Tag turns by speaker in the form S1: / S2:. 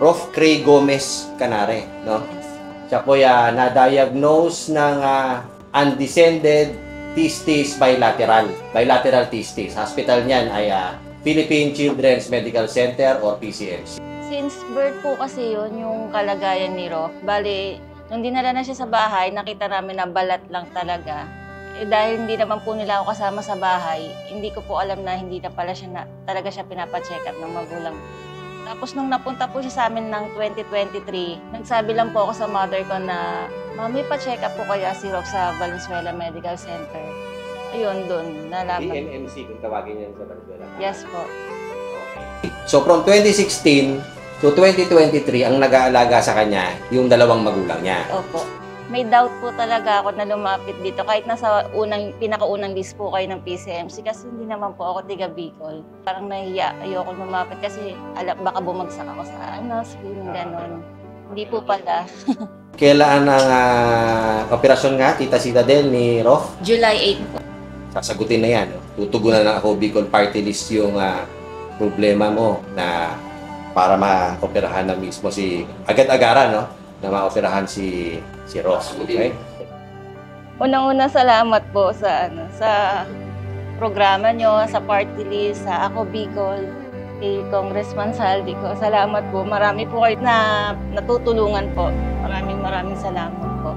S1: Rolf Cray Gomez Canare, no? Siya po na-diagnose ng undescended testis bilateral testis. Hospital niyan ay Philippine Children's Medical Center or PCMC.
S2: Since birth po kasi yun yung kalagayan ni Rolf. Bali, nung dinala na siya sa bahay, nakita namin na balat lang talaga. Dahil hindi naman po nila ako kasama sa bahay, hindi ko po alam na hindi na pala siya talaga siya pinapacheck up ng magulang. Tapos nung napunta po siya sa amin ng 2023, nagsabi lang po ako sa mother ko na, Mami, pa-check up po kaya si Rolf sa Valenzuela Medical Center. Ayun, doon nalaman.
S1: PMMC kung tawagin yan sa Valenzuela.
S2: Yes po.
S1: Okay. So from 2016 to 2023, ang nag-aalaga sa kanya yung dalawang magulang niya.
S2: Opo. May doubt po talaga ako na lumapit dito kahit nasa pinakaunang list po kayo ng PCMC kasi hindi naman po ako tiga Bicol. Parang nahiya, ayoko lumapit kasi baka bumagsak ako sa screen, gano'n. Hindi po pala.
S1: Kailan ang operasyon nga, Tita Citadel, ni Rolf?
S2: July 8 po.
S1: Sasagutin na yan. Tutugunan ng ako Bicol Party List yung problema mo na para ma-operahan na mismo agad-agaran, no? Na ma-operahan si Rolf. Okay?
S2: Unang-una salamat po sa programa nyo, sa party list, sa Ako Bicol, kay Congressman Saldico. Salamat po. Marami po kayo na natutulungan po. Maraming salamat po.